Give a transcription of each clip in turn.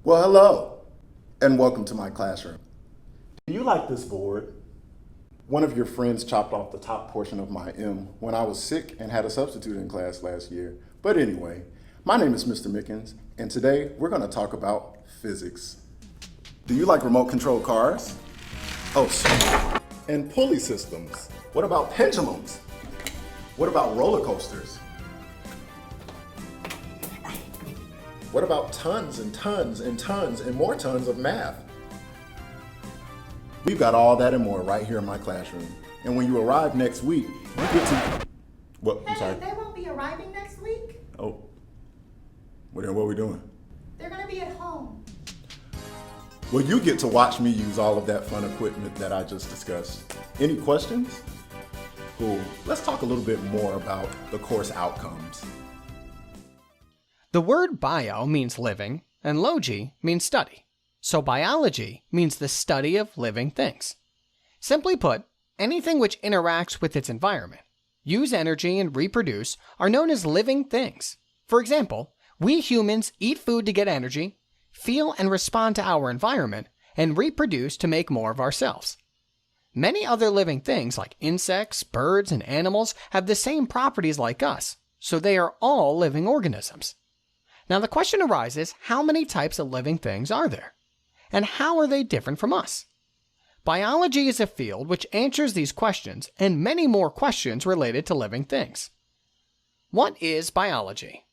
Well, hello, and welcome to my classroom. Do you like this board? One of your friends chopped off the top portion of my M when I was sick and had a substitute in class last year. But anyway, my name is Mr. Mickens, and today we're going to talk about physics. Do you like remote control cars? Oh, sorry. And pulley systems. What about pendulums? What about roller coasters? What about tons and tons and tons and more tons of math? We've got all that and more right here in my classroom. And when you arrive next week, you get to... What? I'm sorry. They won't be arriving next week. Oh. What are we doing? They're going to be at home. Well, you get to watch me use all of that fun equipment that I just discussed. Any questions? Cool. Let's talk a little bit more about the course outcomes. The word bio means living, and logi means study. So biology means the study of living things. Simply put, anything which interacts with its environment, use energy, and reproduce are known as living things. For example, we humans eat food to get energy, feel and respond to our environment, and reproduce to make more of ourselves. Many other living things like insects, birds, and animals have the same properties like us, so they are all living organisms. Now the question arises, how many types of living things are there? And how are they different from us? Biology is a field which answers these questions and many more questions related to living things. What is biology?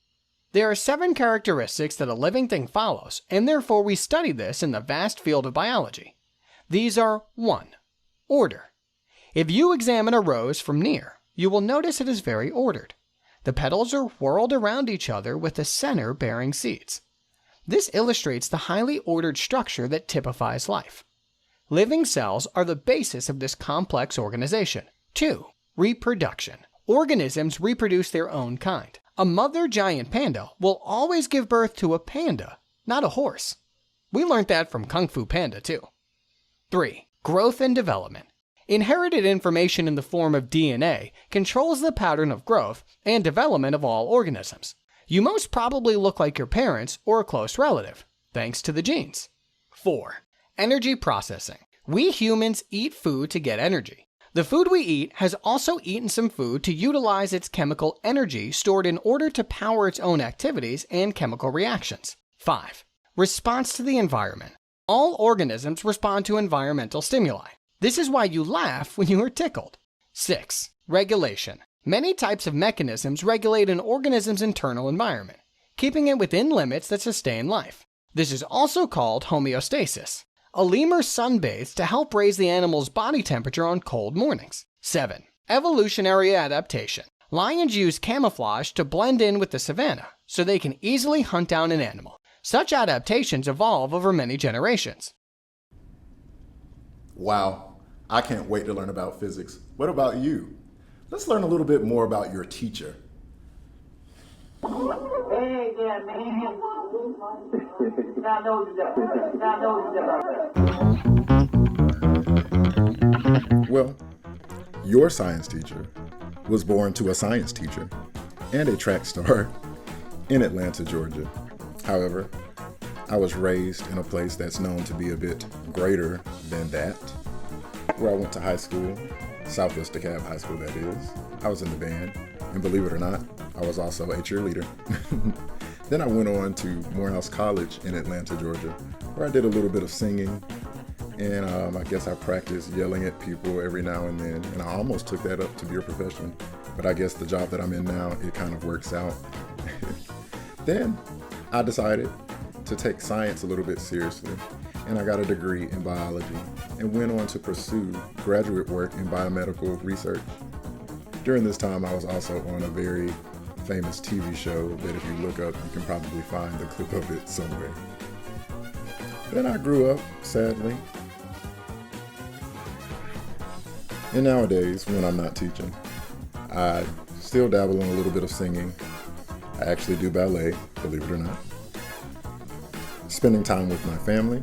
There are 7 characteristics that a living thing follows, and therefore we study this in the vast field of biology. These are 1. Order. If you examine a rose from near, you will notice it is very ordered. The petals are whirled around each other with the center bearing seeds. This illustrates the highly ordered structure that typifies life. Living cells are the basis of this complex organization. 2. Reproduction. Organisms reproduce their own kind. A mother giant panda will always give birth to a panda, not a horse. We learned that from Kung Fu Panda too. 3. Growth and development. Inherited information in the form of DNA controls the pattern of growth and development of all organisms. You most probably look like your parents or a close relative, thanks to the genes. 4. Energy processing. We humans eat food to get energy. The food we eat has also eaten some food to utilize its chemical energy stored in order to power its own activities and chemical reactions. 5. Response to the environment. All organisms respond to environmental stimuli. This is why you laugh when you are tickled. 6. Regulation. Many types of mechanisms regulate an organism's internal environment, keeping it within limits that sustain life. This is also called homeostasis. A lemur sunbathes to help raise the animal's body temperature on cold mornings. 7. Evolutionary adaptation. Lions use camouflage to blend in with the savanna, so they can easily hunt down an animal. Such adaptations evolve over many generations. Wow. I can't wait to learn about physics. What about you? Let's learn a little bit more about your teacher. Hey there, man. Now I know you. Well, your science teacher was born to a science teacher and a track star in Atlanta, Georgia. However, I was raised in a place that's known to be a bit greater than that, where I went to high school, Southwest DeKalb High School that is. I was in the band, and believe it or not, I was also a cheerleader. Then I went on to Morehouse College in Atlanta, Georgia, where I did a little bit of singing, and I guess I practiced yelling at people every now and then, and I almost took that up to be a profession, but I guess the job that I'm in now, it kind of works out. Then I decided to take science a little bit seriously, and I got a degree in biology and went on to pursue graduate work in biomedical research. During this time, I was also on a very famous TV show that if you look up, you can probably find a clip of it somewhere. Then I grew up, sadly. And nowadays, when I'm not teaching, I still dabble in a little bit of singing. I actually do ballet, believe it or not. Spending time with my family,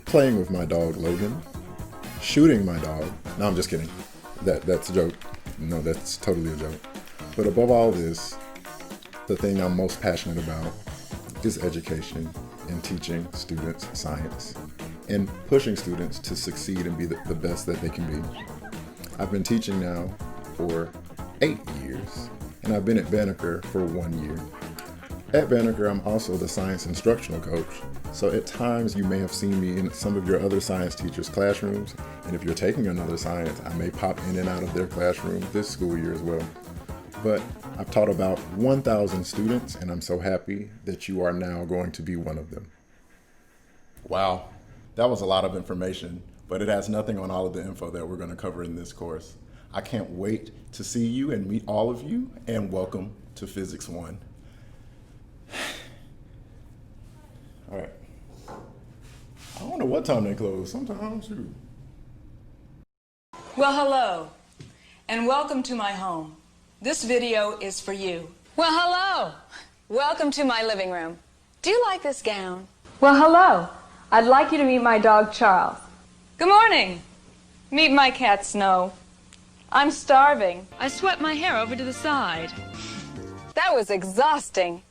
playing with my dog Logan, shooting my dog. No, I'm just kidding. That's a joke. No, that's totally a joke. But above all this, the thing I'm most passionate about is education in teaching students science and pushing students to succeed and be the best that they can be. I've been teaching now for 8 years, and I've been at Banneker for 1 year. At Banneker, I'm also the science instructional coach, so at times you may have seen me in some of your other science teachers' classrooms, and if you're taking another science, I may pop in and out of their classroom this school year as well. But I've taught about 1,000 students, and I'm so happy that you are now going to be one of them. Wow, that was a lot of information, but it has nothing on all of the info that we're going to cover in this course. I can't wait to see you and meet all of you, and welcome to Physics 1. All right. I don't know what time they close. Sometimes, shoot. Well, hello, and welcome to my home. This video is for you. Well, hello. Welcome to my living room. Do you like this gown? Well, hello. I'd like you to meet my dog, Charles. Good morning. Meet my cat, Snow. I'm starving. I swept my hair over to the side. That was exhausting.